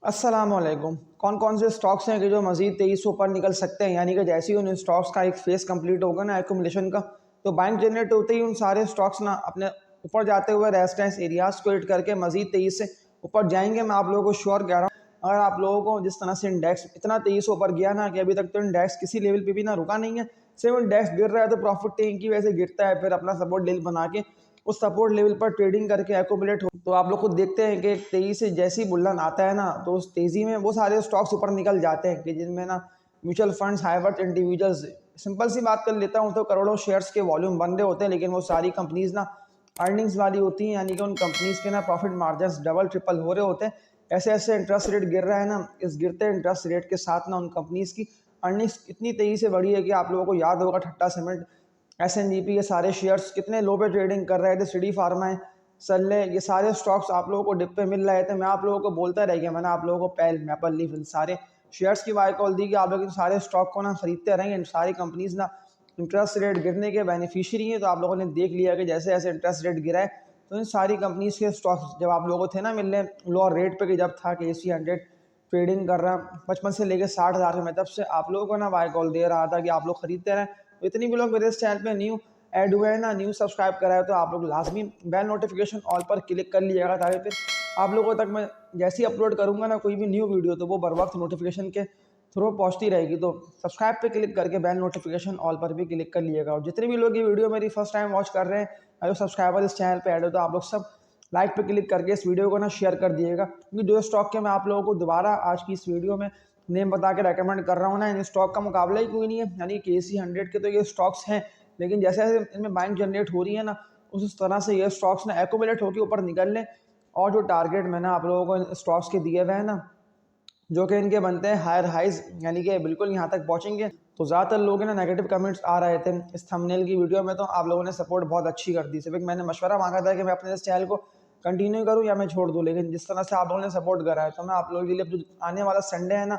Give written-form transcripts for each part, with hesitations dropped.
अस्सलामुअलैकुम। कौन कौन से स्टॉक्स हैं कि जो मज़ीद 2300 ऊपर निकल सकते हैं, यानी कि जैसे ही उन स्टॉक्स का एक फेज़ कंप्लीट होगा ना एक्यूमुलेशन का, तो बाइंग जनरेट होते ही उन सारे स्टॉक्स ना अपने ऊपर जाते हुए रेजिस्टेंस एरियाज को हिट करके मज़ीद 23 से ऊपर जाएंगे। मैं आप लोगों को श्योर कह रहा हूँ। अगर आप लोगों को जिस तरह से इंडेक्स इतना 2300 ऊपर गया ना कि अभी तक तो इंडेक्स किसी लेवल पे भी ना रुका नहीं है, सिर्फ इंडेक्स गिर रहा है तो प्रॉफिट टेकिंग की वजह से गिरता है, फिर अपना सपोर्ट लेवल बना के उस सपोर्ट लेवल पर ट्रेडिंग करके एक्यूमुलेट हो। तो आप लोग खुद देखते हैं कि तेजी से जैसी बुल्लन आता है ना, तो उस तेजी में वो सारे स्टॉक्स ऊपर निकल जाते हैं कि जिनमें ना म्यूचुअल फंड्स, हाईवर्थ इंडिविजुअल्स, सिंपल सी बात कर लेता हूँ तो करोड़ों शेयर्स के वॉल्यूम बन रहे होते हैं, लेकिन वो सारी कंपनीज ना अर्निंग्स वाली होती हैं, यानी कि उन कंपनीज के ना प्रॉफिट मार्जिन डबल ट्रिपल हो रहे होते हैं। ऐसे ऐसे इंटरेस्ट रेट गिर रहा है ना, इस गिरते इंटरेस्ट रेट के साथ ना उन कंपनीज की अर्निंग्स इतनी तेजी से बढ़ी है कि आप लोगों को याद होगा ठट्टा सीमेंट, एसएनजीपी, ये सारे शेयर्स कितने लो पे ट्रेडिंग कर रहे थे। सिटी फार्मा है, सल्ले, ये सारे स्टॉक्स आप लोगों को डिप पे मिल रहे थे। मैं आप लोगों को बोलता रह गया, मैंने आप लोगों को पहल, मैपल लीफ, इन सारे शेयर्स की बाय कॉल दी कि आप लोग इन सारे स्टॉक को ना खरीदते रहेंगे। इन सारी कंपनीज ना इंटरेस्ट रेट गिरने के बेनिफिशियरी हैं। तो आप लोगों ने देख लिया कि जैसे जैसे इंटरेस्ट रेट गिरा है, तो इन सारी कंपनीज के स्टॉक्स जब आप लोगों थे ना मिल रहे लोअर रेट पे, कि जब था कि AC 100 ट्रेडिंग कर रहा 55 से लेकर 60,000 में, तब से आप लोगों को ना बाय कॉल दे रहा था कि आप लोग खरीदते रहें। तो इतनी भी लोग मेरे इस चैनल पे न्यू ऐड हुए हैं ना, न्यू सब्सक्राइब करा है, तो आप लोग लाजमी बेल नोटिफिकेशन ऑल पर क्लिक कर लीजिएगा, ताकि फिर आप लोगों तक मैं जैसे ही अपलोड करूंगा ना कोई भी न्यू वीडियो, तो वो बर वक्त नोटिफिकेशन के थ्रू पहुंचती रहेगी। तो सब्सक्राइब पे क्लिक करके बेल नोटिफिकेशन ऑल पर भी क्लिक कर लीजिएगा। और जितने भी लोग ये वीडियो मेरी फर्स्ट टाइम वॉच कर रहे हैं, अगर सब्सक्राइबर इस चैनल पे ऐड हो, तो आप लोग सब लाइक पे क्लिक करके इस वीडियो को ना शेयर कर दिएगा, क्योंकि जो स्टॉक के मैं आप लोगों को दोबारा आज की इस वीडियो में नेम बता के रेकमेंड कर रहा हूँ ना, इन स्टॉक का मुकाबला ही कोई नहीं है। यानी कि AC 100 के तो ये स्टॉक्स हैं, लेकिन जैसे जैसे इनमें बाइंग जनरेट हो रही है ना, उस तरह से ये स्टॉक्स ना एक्यूमुलेट होकर ऊपर निकल लें। और जो टारगेट मैंने आप लोगों को इन स्टॉक्स के दिए हुए हैं ना, जो कि इनके बनते हैं हायर हाइज, यानी कि बिल्कुल यहाँ तक पहुँचेंगे। तो ज़्यादातर लोग ना नेगेटिव कमेंट्स आ रहे थे इस थंबनेल की वीडियो में, तो आप लोगों ने सपोर्ट बहुत अच्छी कर दी। सिर्फ एक मैंने मशवरा मांगा था कि मैं अपने इस चैनल को कंटिन्यू करूँ या मैं छोड़ दूँ, लेकिन जिस तरह से आप लोगों ने सपोर्ट करा है, तो मैं आप लोगों के लिए जो आने वाला संडे है ना,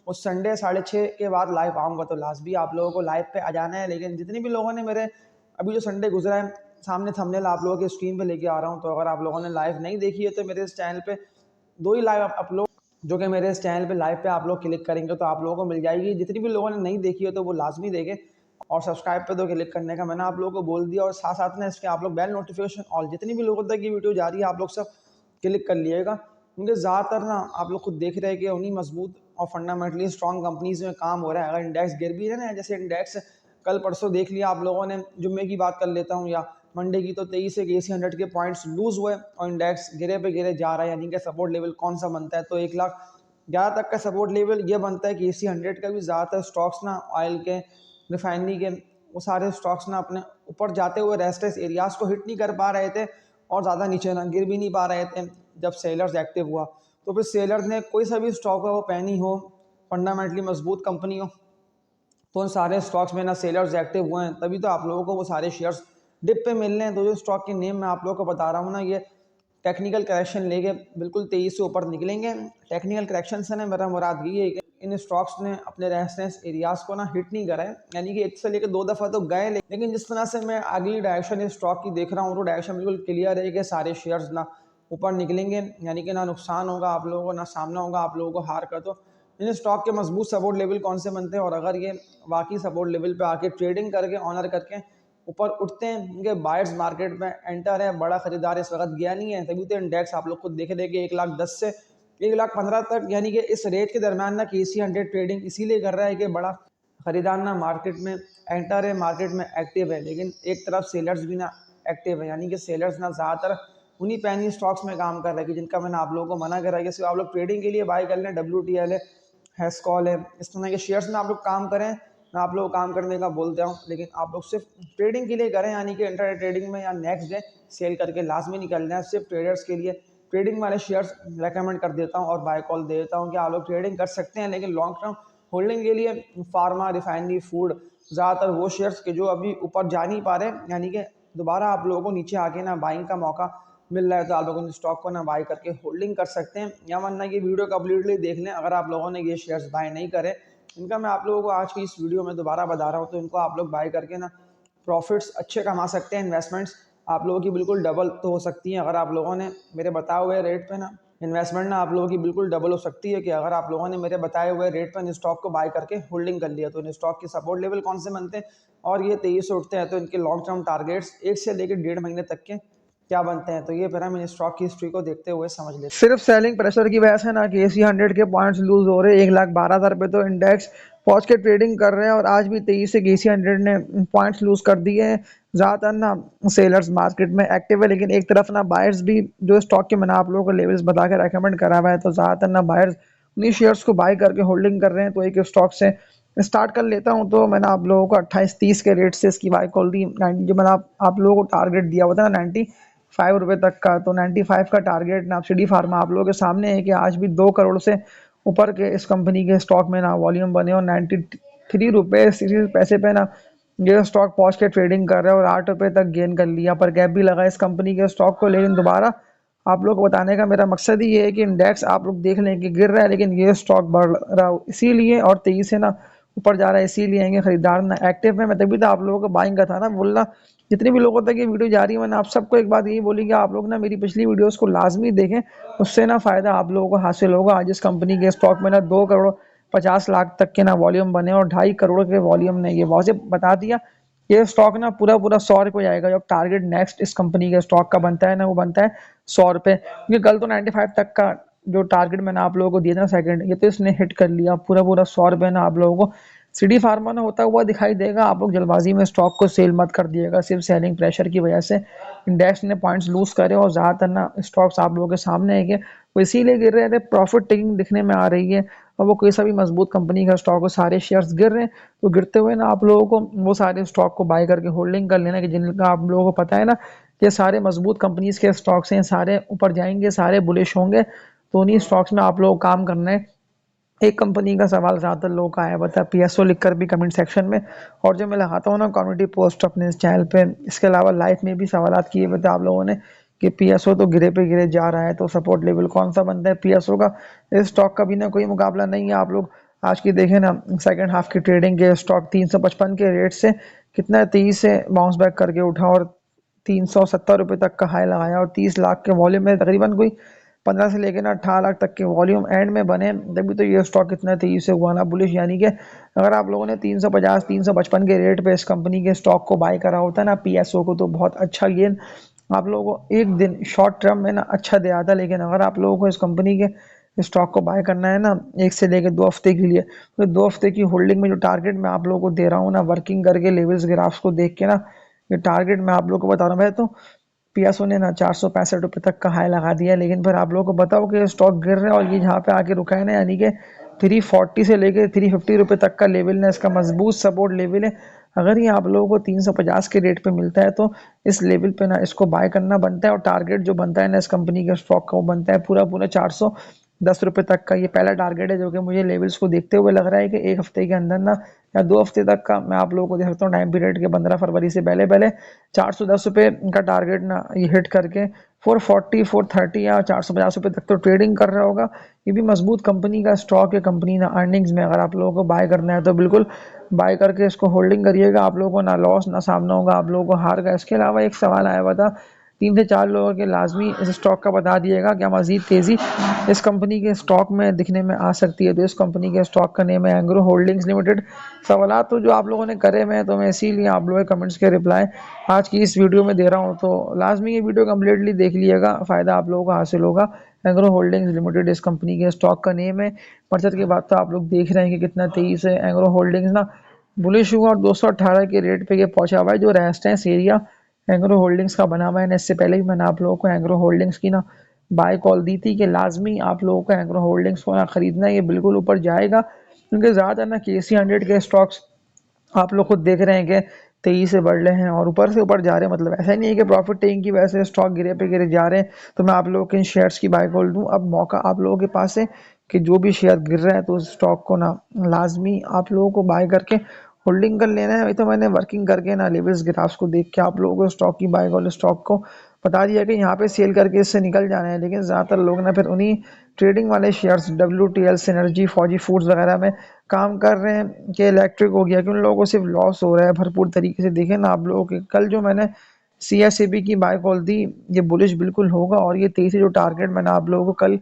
उस संडे 6:30 के बाद लाइव आऊँगा। तो लास्ट भी आप लोगों को लाइव पे आ जाना है। लेकिन जितने भी लोगों ने मेरे अभी जो संडे गुजरा है, सामने थंबनेल आप लोगों के स्क्रीन पे लेके आ रहा हूँ, तो अगर आप लोगों ने लाइव नहीं देखी है, तो मेरे इस चैनल पे 2 ही लाइव अपलोड, जो कि मेरे इस चैनल पे लाइव पे आप लोग क्लिक करेंगे तो आप लोगों को मिल जाएगी। जितनी भी लोगों ने नहीं देखी है तो वो लाजमी देखें, और सब्सक्राइब पे तो क्लिक करने का मैंने आप लोगों को बोल दिया। और साथ साथ में इसके आप लोग बेल नोटिफिकेशन और जितनी भी लोगों तक ये वीडियो जा रही है, आप लोग सब क्लिक कर लिएगा, क्योंकि ज़्यादातर ना आप लोग खुद देख रहे हैं कि उन्हीं मजबूत और फंडामेंटली स्ट्रॉन्ग कंपनीज में काम हो रहा है। अगर इंडेक्स गिर भी है ना, जैसे इंडेक्स कल परसों देख लिया आप लोगों ने, जुम्मे की बात कर लेता हूँ या मंडे की, तो 23 से AC 100 के पॉइंट्स लूज हुए और इंडेक्स गिरे पे गिरे जा रहा है। यानी कि सपोर्ट लेवल कौन सा बनता है, तो 1,11,000 तक का सपोर्ट लेवल ये बनता है कि AC 100 का भी। ज़्यादातर स्टॉक्स ना ऑयल के, रिफाइनरी के, वो सारे स्टॉक्स ना अपने ऊपर जाते हुए रेजिस्टेंस एरियाज को हिट नहीं कर पा रहे थे, और ज़्यादा नीचे ना गिर भी नहीं पा रहे थे जब सेलर्स एक्टिव हुआ। तो फिर सेलर ने कोई सा भी स्टॉक हो, वो पैनी हो, फंडामेंटली मजबूत कंपनी हो, तो उन सारे स्टॉक्स में ना सेलर्स एक्टिव हुए हैं, तभी तो आप लोगों को वो सारे शेयर्स डिप पे मिल रहे हैं। तो जो स्टॉक के नेम मैं आप लोगों को बता रहा हूँ ना, ये टेक्निकल करेक्शन लेके बिल्कुल 23 से ऊपर निकलेंगे। टेक्निकल करेक्शन से ना मेरा मुराद ये है कि इन स्टॉक्स ने अपने रेजिस्टेंस एरियाज को ना हिट नहीं करा है, यानी कि एक से लेकर 2 दफ़ा तो गए, लेकिन जिस तरह से मैं अगली डायरेक्शन इस स्टॉक की देख रहा हूँ, तो डायरेक्शन बिल्कुल क्लियर है कि सारे शेयर्स ना ऊपर निकलेंगे, यानी कि ना नुकसान होगा आप लोगों को, ना सामना होगा आप लोगों को हार का। तो इन स्टॉक के मजबूत सपोर्ट लेवल कौन से बनते हैं, और अगर ये वाकई सपोर्ट लेवल पे आके ट्रेडिंग करके ऑनर करके ऊपर उठते हैं, इनके बायर्स मार्केट में एंटर है, बड़ा खरीदार इस वक्त गया नहीं है, तभी तो इंडेक्स आप लोग खुद देखे थे कि 1,10,000 से 1,15,000 तक, यानी कि इस रेट के दरमियान ना AC 100 ट्रेडिंग इसीलिए कर रहा है कि बड़ा खरीदार ना मार्केट में एंटर है, मार्केट में एक्टिव है। लेकिन एक तरफ सेलर्स भी ना एक्टिव है, यानी कि सेलर्स ना ज़्यादातर उन्हीं पैनी स्टॉक्स में काम कर रहे हैं कि जिनका मैंने आप लोगों को मना करा है कि सिर्फ आप लोग ट्रेडिंग के लिए बाय कर लें। WTL है, हैस्कॉल है, इस तरह के शेयर्स में आप लोग काम करें। मैं आप लोग को काम करने का बोलता हूँ, लेकिन आप लोग सिर्फ ट्रेडिंग के लिए करें, यानी कि इंटरडे ट्रेडिंग में या नेक्स्ट डे सेल करके लाजमी निकलना है। सिर्फ ट्रेडर्स के लिए ट्रेडिंग वाले शेयर्स रेकमेंड कर देता हूँ और बाय कॉल दे देता हूँ कि आप लोग ट्रेडिंग कर सकते हैं, लेकिन लॉन्ग टर्म होल्डिंग के लिए फार्मा, रिफाइनरी, फूड, ज़्यादातर वो शेयर्स के जो अभी ऊपर जा नहीं पा रहे, यानी कि दोबारा आप लोगों को नीचे आके ना बाइंग का मौका मिल रहा है, तो आप लोगों ने स्टॉक को ना बाय करके होल्डिंग कर सकते हैं। या वरना ये वीडियो कम्प्लीटली देख लें, अगर आप लोगों ने ये शेयर्स बाय नहीं करे, इनका मैं आप लोगों को आज की इस वीडियो में दोबारा बता रहा हूँ, तो इनको आप लोग बाय करके ना प्रॉफिट्स अच्छे कमा सकते हैं। इन्वेस्टमेंट्स आप लोगों की बिल्कुल डबल तो हो सकती हैं, अगर आप लोगों ने मेरे बताए हुए रेट पे ना इन्वेस्टमेंट ना आप लोगों की बिल्कुल डबल हो सकती है कि अगर आप लोगों ने मेरे बताए हुए रेट पर इन स्टॉक को बाय करके होल्डिंग कर लिया। तो इन स्टॉक के सपोर्ट लेवल कौन से बनते हैं और ये तेजी से उठते हैं, तो इनके लॉन्ग टर्म टारगेट्स 1 से लेकर 1.5 महीने तक के क्या बनते हैं, तो ये फिर हम इन स्टॉक की हिस्ट्री को देखते हुए समझ लेते हैं। सिर्फ सेलिंग प्रेशर की वजह से ना KC 100 के पॉइंट्स लूज हो रहे हैं। 1,12,000 पे तो इंडेक्स पहुंच के ट्रेडिंग कर रहे हैं और आज भी 23 से KC 100 ने पॉइंट्स लूज कर दिए हैं। ज़्यादातर ना सेलर्स मार्केट में एक्टिव है, लेकिन एक तरफ ना बायर्स भी, जो स्टॉक के मैंने आप लोगों को लेवल्स बता के रेकमेंड करा हुआ है, तो ज़्यादातर ना बायर्स उन्हीं शेयर्स को बाय करके होल्डिंग कर रहे हैं। तो एक स्टॉक से स्टार्ट कर लेता हूं। तो मैंने आप लोगों को 28-30 के रेट से इसकी बाय कॉल दी। जो मैंने आप लोगों को टारगेट दिया हुआ था ना 95 रुपये तक का, तो 95 का टारगेट ना सिटी फार्मा आप लोगों के सामने है कि आज भी 2 करोड़ से ऊपर के इस कंपनी के स्टॉक में ना वॉल्यूम बने और 93 रुपये 60 पैसे पे ना ये स्टॉक पहुंच के ट्रेडिंग कर रहा है और 8 रुपये तक गेन कर लिया। पर गैप भी लगा इस कंपनी के स्टॉक को, लेकिन दोबारा आप लोग को बताने का मेरा मकसद ही ये है कि इंडेक्स आप लोग देख लें कि गिर रहा है, लेकिन ये स्टॉक बढ़ रहा है इसीलिए, और तेजी से ना ऊपर जा रहा है इसीलिए ये खरीदार ना एक्टिव है। मैं तभी तो आप लोगों को बाइंग का था ना बोलना। जितनी भी लोगों तक ये वीडियो जा रही है, मैंने आप सबको एक बात यही बोली कि आप लोग ना मेरी पिछली वीडियोस को लाजमी देखें, उससे ना फायदा आप लोगों को हासिल होगा। आज इस कंपनी के स्टॉक में ना 2 करोड़ 50 लाख तक के ना वॉल्यूम बने और 2.5 करोड़ के वॉल्यूम ने ये वाजिब बता दिया। ये स्टॉक ना पूरा पूरा 100 रुपये जाएगा। जब टारगेट नेक्स्ट इस कंपनी के स्टॉक का बनता है ना, वो बनता है 100 रुपये, क्योंकि कल तो 95 तक का जो टारगेट मैंने आप लोगों को दिया था सेकंड, ये तो इसने हिट कर लिया। पूरा पूरा 100 रुपये ना आप लोगों को सिटी फार्मा ना होता हुआ दिखाई देगा। आप लोग जल्दबाजी में स्टॉक को सेल मत कर दिएगा सिर्फ सेलिंग प्रेशर की वजह से। इंडेक्स ने पॉइंट्स लूज करे और ज़्यादातर ना स्टॉक्स आप लोगों के सामने है कि वो इसीलिए गिर रहे थे, प्रॉफिट टेकिंग दिखने में आ रही है। और वो कोई सा भी मजबूत कंपनी का स्टॉक हो, सारे शेयर्स गिर रहे हैं, तो गिरते हुए ना आप लोगों को वो सारे स्टॉक को बाय करके होल्डिंग कर लेना, कि जिनका आप लोगों को पता है ना ये सारे मजबूत कंपनीज के स्टॉक्स हैं, सारे ऊपर जाएंगे, सारे बुलिश होंगे, तो उन्हीं स्टॉक्स में आप लोगों को काम करना है। एक कंपनी का सवाल ज़्यादातर लोगों का आया बता PSO लिखकर भी कमेंट सेक्शन में, और जो मैं लगाता हूँ ना कम्युनिटी पोस्ट अपने इस चैनल पे। इसके अलावा लाइव में भी सवाल किए बता आप लोगों ने कि PSO तो गिरे पे गिरे जा रहा है, तो सपोर्ट लेवल कौन सा बनता है PSO का। इस स्टॉक का भी ना कोई मुकाबला नहीं है। आप लोग आज की देखें ना सेकेंड हाफ की ट्रेडिंग के स्टॉक 355 के रेट से कितना तेजी से बाउंस बैक करके उठा और 370 रुपये तक का हाई लगाया और 30 लाख के वॉल्यूम में तकरीबन कोई 15 से लेकर ना 18 लाख तक के वॉल्यूम एंड में बने, तभी तो ये स्टॉक कितना तेजी से हुआ ना बुलिश। यानी कि अगर आप लोगों ने 350 355 के रेट पे इस कंपनी के स्टॉक को बाय करा होता ना PSO को, तो बहुत अच्छा गेन आप लोगों को एक दिन शॉर्ट टर्म में ना अच्छा दे आता। लेकिन अगर आप लोगों को इस कंपनी के स्टॉक को बाय करना है ना 1 से लेकर 2 हफ्ते के लिए, तो 2 हफ्ते की होल्डिंग में जो टारगेट मैं आप लोगों को दे रहा हूँ ना, वर्किंग करके लेवल्स ग्राफ्स को देख के ना, ये टारगेट मैं आप लोगों को बता रहा हूँ। तो PSO ने ना 465 रुपये तक का हाई लगा दिया, लेकिन फिर आप लोगों को बताओ कि स्टॉक गिर रहा है और ये जहाँ पे आके रुका है ना, यानी कि 340 से लेकर 350 रुपये तक का लेवल ना इसका मजबूत सपोर्ट लेवल है। अगर ये आप लोगों को 350 के रेट पे मिलता है, तो इस लेवल पे ना इसको बाय करना बनता है। और टारगेट जो बनता है ना इस कंपनी के स्टॉक का, वो बनता है पूरा पूरा 410 रुपये तक का। ये पहला टारगेट है जो कि मुझे लेवल्स को देखते हुए लग रहा है कि 1 हफ्ते के अंदर ना या 2 हफ्ते तक का मैं आप लोगों को दे सकता हूँ टाइम पीरियड के 15 फरवरी से पहले पहले 410 रुपये का टारगेट ना ये हिट करके 440 430 या 450 रुपये तक तो ट्रेडिंग कर रहा होगा। ये भी मजबूत कंपनी का स्टॉक है। कंपनी ना अर्निंग्स में अगर आप लोगों को बाय करना है तो बिल्कुल बाय करके इसको होल्डिंग करिएगा। आप लोगों को ना लॉस ना सामना होगा, आप लोगों को हार का। इसके अलावा एक सवाल आया हुआ था 3 से 4 लोगों के, लाजमी इस स्टॉक का बता दिएगा क्या मजीद तेजी इस कंपनी के स्टॉक में दिखने में आ सकती है। तो इस कंपनी के स्टॉक का नेम है एंग्रो होल्डिंग्स लिमिटेड। सवाल तो जो आप लोगों ने करे मैं, तो मैं इसीलिए आप लोगों के कमेंट्स के रिप्लाई आज की इस वीडियो में दे रहा हूँ। तो लाजमी ये वीडियो कम्प्लीटली देख लीजिएगा, फ़ायदा आप लोगों को हासिल होगा। एंग्रो होल्डिंग्स लिमिटेड इस कंपनी के स्टॉक का नेम है। बचत के बाद तो आप लोग देख रहे हैं कि कितना तेजी से एंग्रो होल्डिंग्स ना बुलिश हुआ और 218 के रेट पे ये पहुंचा हुआ है। जो रेजिस्टेंस एरिया एंग्रो होल्डिंग्स का बना हुआ है ना, इससे पहले भी मैंने आप लोगों को एंग्रो होल्डिंग्स की ना बाय कॉल दी थी कि लाजमी आप लोगों को एंग्रो होल्डिंग्स को ना खरीदना है, ये बिल्कुल ऊपर जाएगा। क्योंकि ज़्यादातर ना KC 100 के स्टॉक्स आप लोग खुद देख रहे हैं कि तेजी से बढ़ रहे हैं और ऊपर से ऊपर जा रहे हैं। मतलब ऐसा नहीं है कि प्रॉफिट टेकिंग की वजह से स्टॉक गिरे पे गिरे जा रहे हैं तो मैं आप लोगों के इन शेयर्स की बाय कॉल दूं। अब मौका आप लोगों के पास है कि जो भी शेयर गिर रहा है तो उस स्टॉक को ना लाजमी आप लोगों को बाय करके होल्डिंग कर लेना है। वही तो मैंने वर्किंग करके ना लेवल्स ग्राफ्स को देख के आप लोगों को स्टॉक की बाय कॉल स्टॉक को बता दिया कि यहाँ पे सेल करके इससे निकल जाना है। लेकिन ज़्यादातर लोग ना फिर उन्हीं ट्रेडिंग वाले शेयर्स WTL सिनर्जी फौजी फूड्स वगैरह में काम कर रहे हैं कि इलेक्ट्रिक हो गया कि उन लोगों को सिर्फ लॉस हो रहा है भरपूर तरीके से। देखें ना आप लोगों के कल जो मैंने CSAB की बाय कॉल दी, ये बुलिश बिल्कुल होगा। और ये 23 जो टारगेट मैंने आप लोगों को कल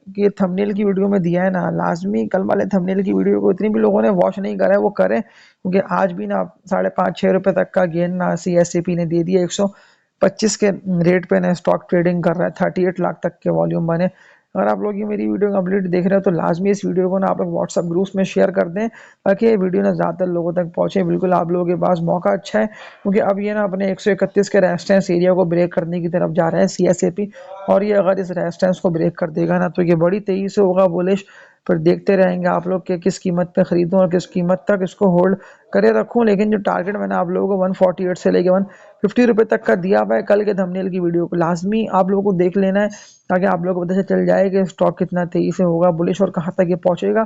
के थंबनेल की वीडियो में दिया है ना, लाजमी कल वाले थंबनेल की वीडियो को इतनी भी लोगों ने वॉच नहीं करा है वो करें, क्योंकि आज भी ना 5.5-6 रुपए तक का गेन ना CSAP ने दे दिया। 125 के रेट पे ना स्टॉक ट्रेडिंग कर रहा है, 38 लाख तक के वॉल्यूम बने। अगर आप लोग ये मेरी वीडियो कंप्लीट देख रहे हो तो लाजमी इस वीडियो को ना आप लोग व्हाट्सअप ग्रुप्स में शेयर कर दें, ताकि ये वीडियो ना ज़्यादातर लोगों तक पहुंचे। बिल्कुल आप लोगों के पास मौका अच्छा है, क्योंकि अब ये ना अपने 131 के रेजिस्टेंस एरिया को ब्रेक करने की तरफ जा रहा है CSAP। और ये अगर इस रेजिस्टेंस को ब्रेक कर देगा ना तो ये बड़ी तेजी से होगा बुलिश। फिर देखते रहेंगे आप लोग के किस कीमत पे खरीदूं और किस कीमत तक इसको होल्ड करे रखूं। लेकिन जो टारगेट मैंने आप लोगों को 148 से लेके 150 रुपए तक का दिया हुआ है, कल के थंबनेल की वीडियो को लाजमी आप लोगों को देख लेना है, ताकि आप लोगों को पता चल जाए कि स्टॉक कितना तेजी से होगा बुलिश और कहाँ तक ये पहुंचेगा।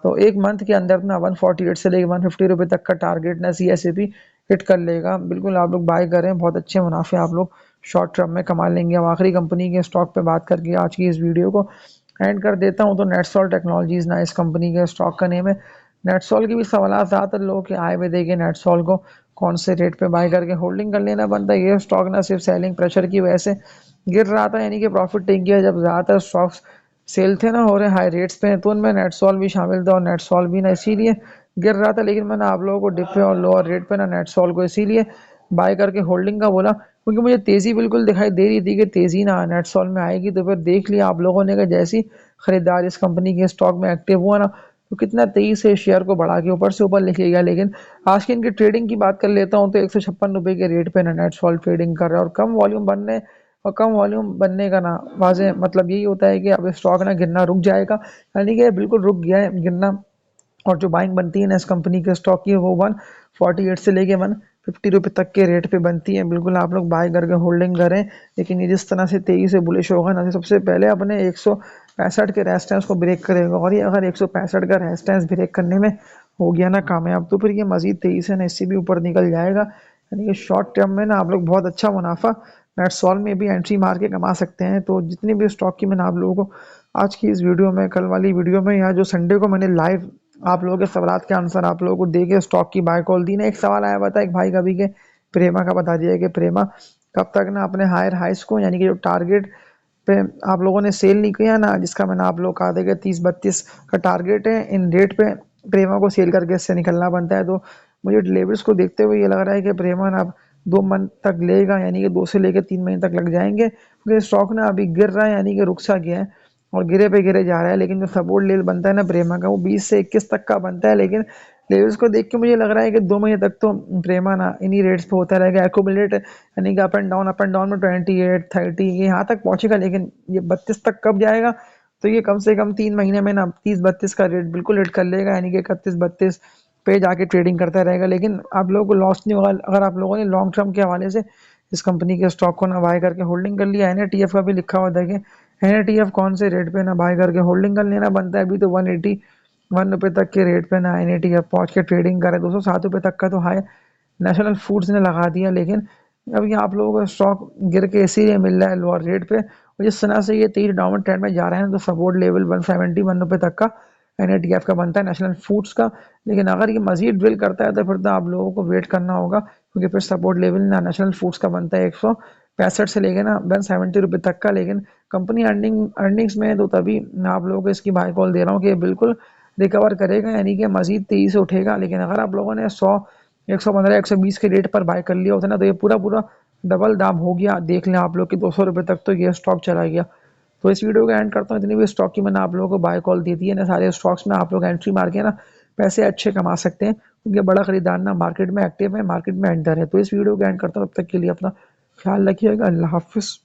तो एक मंथ के अंदर ना 148 से लेके 150 रुपए तक का टारगेट ना CSAP हिट कर लेगा। बिल्कुल आप लोग बाय करें, बहुत अच्छे मुनाफे आप लोग शॉर्ट टर्म में कमा लेंगे। अब आखिरी कंपनी के स्टॉक पे बात करके आज की इस वीडियो को एंड कर देता हूँ। तो नेटसॉल टेक्नोलॉजीज ना इस कंपनी के स्टॉक का नेम है। नेटसॉल की भी सवाल ज़्यादातर लोग के आए हुए देखे नेटसॉल को कौन से रेट पे बाय करके होल्डिंग कर लेना बनता है। ये स्टॉक ना सिर्फ सेलिंग प्रेशर की वजह से गिर रहा था, यानी कि प्रॉफिट टेक किया जब ज़्यादातर स्टॉक्स सेल थे ना हो रहे हाई रेट्स पे, तो उनमें नेटसॉल भी शामिल था। और नेटसॉल भी ना इसीलिए गिर रहा था। लेकिन मैंने आप लोगों को डिप पे और लोअर रेट पे ना नेटसॉल को इसीलिए बाय करके होल्डिंग का बोला, क्योंकि मुझे तेज़ी बिल्कुल दिखाई दे रही थी कि तेज़ी ना नेटसॉल में आएगी। तो फिर देख लिया आप लोगों ने कि जैसी खरीदार इस कंपनी के स्टॉक में एक्टिव हुआ ना, तो कितना तेजी से शेयर को बढ़ा के ऊपर से ऊपर लेके गया। लेकिन आज की इनकी ट्रेडिंग की बात कर लेता हूँ तो 156 रुपये के रेट पे ना नेटसॉल ट्रेडिंग कर रहा है। और कम वॉल्यूम बनने का ना वाजे मतलब यही होता है कि अब स्टॉक ना गिरना रुक जाएगा, यानी कि बिल्कुल रुक गया है गिरना। और जो बाइंग बनती है ना इस कंपनी के स्टॉक की, वो 148 से लेके 150 रुपये तक के रेट पे बनती है। बिल्कुल आप लोग बाय करके होल्डिंग करें। लेकिन ये जिस तरह से तेजी से बुलिश होगा ना, सबसे पहले अपने 165 के रेजिस्टेंस को ब्रेक करेगा। और ये अगर 165 का रेजिस्टेंस ब्रेक करने में हो गया ना कामयाब, तो फिर ये मजीद तेजी से ना इससे भी ऊपर निकल जाएगा। यानी कि शॉर्ट टर्म में ना आप लोग बहुत अच्छा मुनाफा नेटसॉल में भी एंट्री मार के कमा सकते हैं। तो जितनी भी स्टॉक की मैंने आप लोगों को आज की इस वीडियो में, कल वाली वीडियो में, या जो संडे को मैंने लाइव आप लोगों के सवाल के आंसर आप लोगों को दे के स्टॉक की बाय कॉल दी ना, एक सवाल आया हुआ था एक भाई का भी कि प्रेमा का बता दिया कि प्रेमा कब तक ना अपने हायर हाइस को, यानी कि जो टारगेट पे आप लोगों ने सेल नहीं किया ना, जिसका मैंने आप लोग कहा था कि 30-32 का टारगेट है, इन रेट पे प्रेमा को सेल करके इससे निकलना बनता है। तो मुझे लेवल्स को देखते हुए ये लग रहा है कि प्रेमा ना अब 2 मंथ तक लेगा, यानी कि 2 से लेकर 3 महीने तक लग जाएंगे, क्योंकि स्टॉक ना अभी गिर रहा है, यानी कि रुक सा गया है और गिरे पे गिरे जा रहा है। लेकिन जो सपोर्ट लेवल बनता है ना प्रेमा का, वो 20 से 21 तक का बनता है। लेकिन लेवल्स को देख के मुझे लग रहा है कि 2 महीने तक तो प्रेमा ना इन्हीं रेट्स पे होता रहेगा एक्यूमुलेट, यानी कि अप एंड डाउन में 28 30 ये यहाँ तक पहुंचेगा। लेकिन ये 32 तक कब जाएगा, तो ये कम से कम 3 महीने में ना 30-32 का रेट बिल्कुल हिट कर लेगा, यानी कि 31-32 पे जाके ट्रेडिंग करता रहेगा। लेकिन आप लोगों को लॉस नहीं होगा अगर आप लोगों ने लॉन्ग टर्म के हवाले से इस कंपनी के स्टॉक को ना बाय करके होल्डिंग कर लिया। NATF का भी लिखा हुआ था कि NATF कौन से रेट पे ना बाय करके होल्डिंग कर लेना बनता है। अभी तो 181 रुपये तक के रेट पे ना NATF पहुंच के ट्रेडिंग करे। 207 रुपये तक का तो हाई नेशनल फूड्स ने लगा दिया। लेकिन अभी आप लोगों को स्टॉक गिर के इसीलिए मिल रहा है लोअर रेट पे, और जिस तरह से ये तेज डाउनवर्ड ट्रेंड में जा रहे हैं, तो सपोर्ट लेवल 171 रुपये तक का NATF का बनता है नेशनल फूड्स का। लेकिन अगर ये मजीद ड्रिल करता है तो फिर तो आप लोगों को वेट करना होगा, क्योंकि फिर सपोर्ट लेवल ना नेशनल फूड्स का बनता है 165 से लेके ना 170 रुपये तक का। लेकिन कंपनी अर्निंग्स में है, तो तभी मैं आप लोगों को इसकी बाय कॉल दे रहा हूँ कि बिल्कुल रिकवर करेगा, यानी कि मजीद तेजी से उठेगा। लेकिन अगर आप लोगों ने 115 120 के रेट पर बाय कर लिया होता ना, तो ये पूरा पूरा डबल दाम हो गया। देख लें आप लोग कि 200 रुपये तक तो ये स्टॉक चला गया। तो इस वीडियो को एंड करता हूँ। इतनी भी स्टॉक की मैंने आप लोगों को बाय कॉल दी थी ना, सारे स्टॉक्स में आप लोग एंट्री मार के ना पैसे अच्छे कमा सकते हैं, क्योंकि बड़ा खरीदार ना मार्केट में एक्टिव है, मार्केट में एंटर है। तो इस वीडियो को एंड करता हूँ, तब तक के लिए अपना ख्याल रखिएगा। अल्लाह हाफिज़।